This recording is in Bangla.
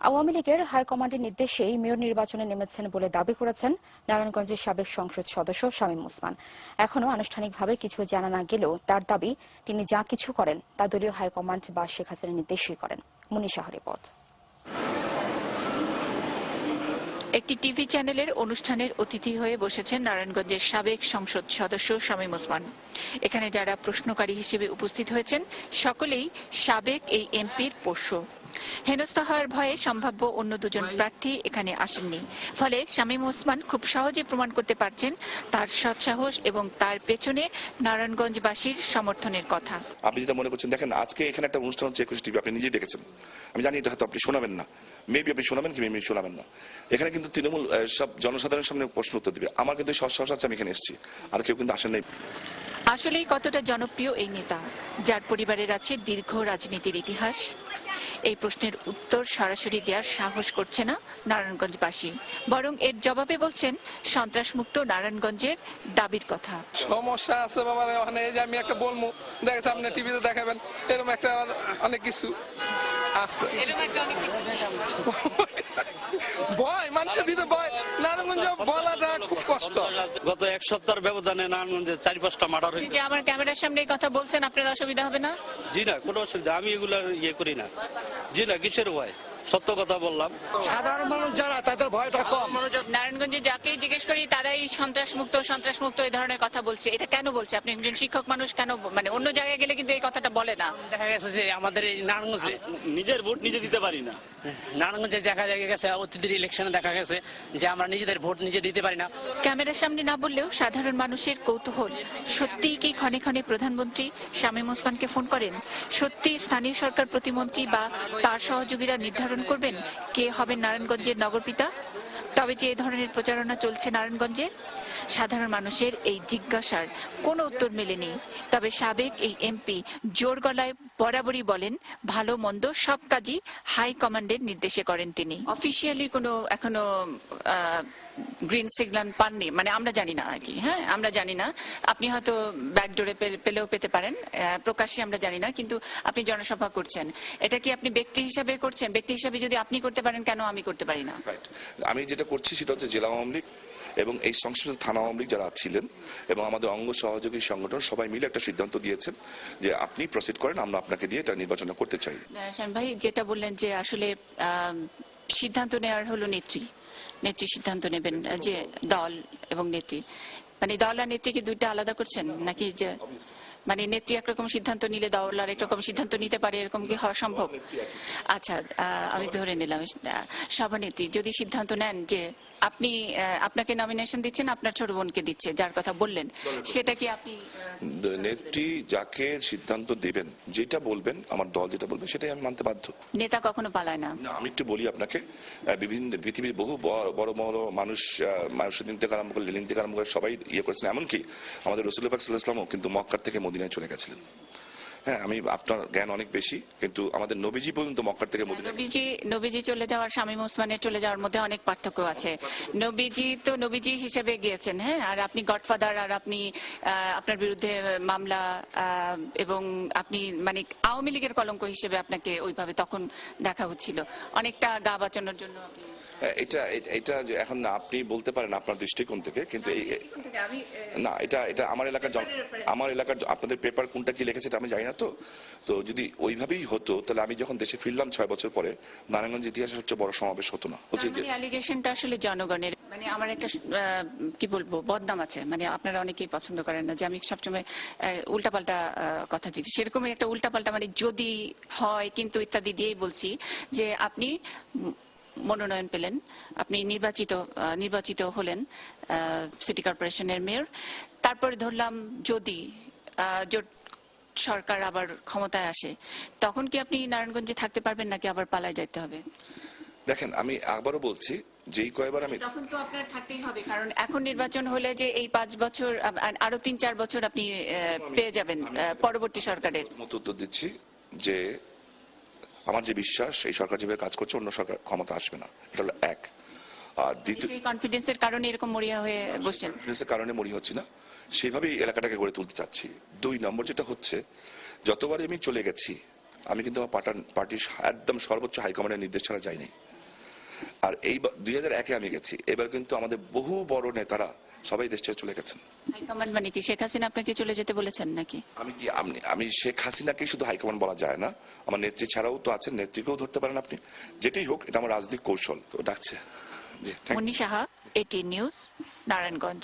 আওয়ামী লীগের হাইকমান্ডের নির্দেশেই মেয়র নির্বাচনে নেমেছেন বলে দাবি করেছেন নারায়ণগঞ্জের সাবেক সংসদ সদস্য শামীম ওসমান। এখনও আনুষ্ঠানিকভাবে কিছু জানা না গেলেও তার দাবি, তিনি যা কিছু করেন তা দলীয় হাইকমান্ড বা শেখ হাসিনার নির্দেশেই করেন। মুনিশাহ রিপোর্ট। একটি টিভি চ্যানেলের অনুষ্ঠানের অতিথি হয়ে বসেছেন নারায়ণগঞ্জের সাবেক সংসদ সদস্য শামীম ওসমান। এখানে যারা প্রশ্নকারী হিসেবে উপস্থিত হয়েছেন সকলেই সাবেক এই এমপির পোষ্য। হেনস্থা হওয়ার ভয়ে সম্ভাব্য অন্য দুজন প্রার্থী এখানে আসেননি। ফলে শামীম ওসমান খুব সহজে প্রমাণ করতে পারছেন তার সৎসাহস এবং তার পেছনে নারায়ণগঞ্জবাসীর সমর্থনের কথা। আপনি যেটা মনে করছেন, দেখেন আজকে এখানে একটা অনুষ্ঠান হচ্ছে 21 টিভি, আপনি নিজেই দেখেছেন। আমি জানি এটা হয়তো আপনি শোনাবেন না, মেবি আপনি শোনাবেন কি মেবি শোনাবেন না। এখানে কিন্তু তৃণমূল সব জনসাধারণের সামনে প্রশ্ন উত্তর দিবে। আমার কিন্তু সৎসাহস আছে, আমি এখানে এসেছি, আর কেউ কিন্তু আসেন নাই। আসলেই কতটা জনপ্রিয় এই নেতা, যার পরিবারের আছে দীর্ঘ রাজনীতির ইতিহাস? এই প্রশ্নের উত্তর সরাসরি দেওয়ার সাহস করছে না নারায়ণগঞ্জবাসী, বরং এর জবাবে বলছেন সন্ত্রাসমুক্ত নারায়ণগঞ্জের দাবির কথা। সমস্যা আছে বাবা, ওখানে যে আমি একটা বলবো, দেখেছি আপনি টিভিতে দেখাবেন, এরকম একটা অনেক কিছু আছে। ভয়, মানুষের ভিতরে ভয়, নারায়ণগঞ্জ বলাটা খুব কষ্ট। গত এক সপ্তাহের ব্যবধানে নারায়ণগঞ্জে 4-5টা মার্ডার হয়েছে। আমার ক্যামেরার সামনে কথা বলছেন, আপনার অসুবিধা হবে না? জি না, কোনো অসুবিধা, আমি এগুলার করি না। জি না, কিসের ভয়? সত্য কথা বললাম। সাধারণ মানুষ যারা, তাদের ভয়টা কম। নারায়ণগঞ্জে যাকেই জিজ্ঞেস করি তারাই সন্ত্রাসমুক্ত এই ধরনের কথা বলছে। এটা কেন বলছে? আপনি একজন শিক্ষক মানুষ, কেন মানে অন্য জায়গায় গেলে কিন্তু এই কথাটা বলে না? দেখা গেছে যে আমাদের এই নারায়ণগঞ্জে নিজের ভোট নিজে দিতে পারি না। নারায়ণগঞ্জে দেখা গেছে অতীতের ইলেকশনে দেখা গেছে যে আমরা নিজেদের ভোট নিজে দিতে পারি না। ক্যামেরার সামনে না বললেও সাধারণ মানুষের কৌতূহল, সত্যিই কি ক্ষণে ক্ষণে প্রধানমন্ত্রী শামীম ওসমানকে ফোন করেন? সত্যি স্থানীয় সরকার প্রতিমন্ত্রী বা তার সহযোগীরা নির্ধারণ করবেন কে হবেন নারায়ণগঞ্জের নগরপিতা? তবে যে এ ধরনের প্রচারণা চলছে নারায়ণগঞ্জে, সাধারণ মানুষের এই জিজ্ঞাসার কোনো উত্তর মেলেনি। তবে সাবেক এই এমপি জোর গলায় বরাবরই বলেন, ভালো মন্দ সব কাজই হাই কমান্ডের নির্দেশে করেন তিনি। অফিসিয়ালি কোনো এখনো গ্রিন সিগন্যাল পাননি, মানে আমরা জানি না আর কি। হ্যাঁ, আমরা জানি না, আপনি হয়তো ব্যাকডোরে পেলেও পেতে পারেন, প্রকাশ্যে আমরা জানি না। কিন্তু আপনি জনসভা করছেন, এটা কি আপনি ব্যক্তি হিসাবে করছেন? ব্যক্তি হিসাবে যদি আপনি করতে পারেন, কেন আমি করতে পারি না? আমি যেটা করছি সেটা হচ্ছে জেলা আওয়ামী লীগ এবং এই সংশ্লিষ্ট থানা আওয়ামী লীগ যারা ছিলেন এবং আমাদের অঙ্গ সহযোগী সংগঠন সবাই মিলে একটা সিদ্ধান্ত দিয়েছেন যে আপনি প্রসিড করেন, আমরা আপনাকে দিয়ে এটা নির্বাচন করতে চাই। শ্যাম ভাই, যেটা বললেন যে আসলে সিদ্ধান্ত নেওয়ার হলো নেত্রী সিদ্ধান্ত নেবেন, যে দল এবং নেত্রী, মানে দল আর নেত্রীকে দুইটা আলাদা করছেন নাকি? যে মানে নেত্রী একরকম সিদ্ধান্ত নিলে দল আর একরকম সিদ্ধান্ত নিতে পারে, এরকম কি হওয়া সম্ভব? আচ্ছা, আমি ধরে নিলাম সভানেত্রী যদি সিদ্ধান্ত নেন যে আপনি আপনাকে নমিনেশন দিচ্ছেন, আপনার ছোট বোনকে দিচ্ছে, যার কথা বললেন, সেটা কি আপনি? নেত্রী যাকে সিদ্ধান্ত দেবেন, যেটা বলবেন, আমার দল যেটা বলবে সেটাই আমি মানতে বাধ্য। নেতা কখনো পালায় না। আমি একটু বলি আপনাকে, বিভিন্ন পৃথিবীর বহু বড় বড় মানুষদিন থেকে আরম্ভ করে লেনিন থেকে আরম্ভ করে সবাই করেছেন। এমনকি আমাদের রাসূলুল্লাহ সাল্লাল্লাহু আলাইহি ওয়াসাল্লামও কিন্তু মক্কা থেকে মদিনায় চলে গেছিলেন। হ্যাঁ, আমি আপনার জ্ঞান অনেক বেশি, কিন্তু আমাদের নবীজি পর্যন্ত মক্কা থেকে মদিনা। নবীজি চলে যাওয়ার, শামীম ওসমানের চলে যাওয়ার মধ্যে অনেক পার্থক্য আছে। নবীজি তো নবীজি হিসেবে গিয়েছেন, হ্যাঁ, আর আপনি গডফাদার, আর আপনি আপনার বিরুদ্ধে মামলা, এবং আপনি মানে আওয়ামী লীগের কলঙ্ক হিসেবে আপনাকে ওইভাবে তখন দেখা হচ্ছিল, অনেকটা গা বাঁচানোর জন্য। এটা এখন আপনি বলতে পারেন আপনার দৃষ্টিকোণ থেকে, কিন্তু না, এটা আমার এলাকার আপনাদের পেপার কোনটা কি লিখেছে আমি জানি না। তো যদি ওইভাবেই হতো, তাহলে আমি যখন দেশে ফিরলাম 6 বছর পরে, নারায়ণগঞ্জ ইতিহাসের সবচেয়ে বড় সমাবেশ হতো না। বলছি যে অ্যালিগেশনটা আসলে জনগণের, মানে আমার একটা কি বলবো বদনাম আছে, মানে আপনারা অনেকেই পছন্দ করেন না যে আমি সবসময় উল্টাপাল্টা কথা জিজ্ঞেস, সেরকমই একটা উল্টাপাল্টা, মানে যদি হয় কিন্তু দিয়েই বলছি যে আপনি মনোনয়ন পেলেন, আপনি নির্বাচিত হলেন সিটি কর্পোরেশনের মেয়র, তারপরে ধরলাম যদি জোট সরকার আবার ক্ষমতায় আসে, তখন কি আপনি নারায়ণগঞ্জে থাকতে পারবেন নাকি আবার পালায় যেতে হবে? দেখেন, আমি আবারও বলছি, যেই কয়বার আমি, তখন তো আপনার থাকতেই হবে, কারণ এখন নির্বাচন হলে যে এই 5 বছর আরো 3-4 বছর আপনি পেয়ে যাবেন পরবর্তী সরকারের মতো উত্তর দিচ্ছি যে আমার যে বিশ্বাস, এই সরকার যেভাবে কাজ করছে অন্য সরকার ক্ষমতা আসবে না, এটা হলো এক। আর দ্বিতীয়, কনফিডেন্সের কারণে এরকম মরিয়া হয়ে বসছেন। কনফিডেন্সের কারণে মরি হচ্ছে না, সেইভাবেই এলাকাটাকে গড়ে তুলতে চাচ্ছি। 2 নম্বর যেটা হচ্ছে, যতবারই আমি চলে গেছি, আমি কিন্তু আমার পার্টির একদম সর্বোচ্চ হাইকমান্ডের নির্দেশ ছাড়া যাইনি। আর এই 2001-এ আমি গেছি, এবার কিন্তু আমাদের বহু বড় নেতারা সবাই দেশ ছেড়ে চলে গেছেন। হাইকমান্ড মানে কি শেখ হাসিনা আপনাকে চলে যেতে বলেছেন নাকি? আমি শেখ হাসিনাকে শুধু হাইকমান্ড বলা যায় না, আমার নেত্রী ছাড়াও তো আছেন, নেত্রীকেও ধরতে পারেন আপনি। যেটাই হোক, এটা আমার রাজনৈতিক কৌশল। তো ডাকছে। জি, thank you. Munni Saha, ATN news, Narayanganj.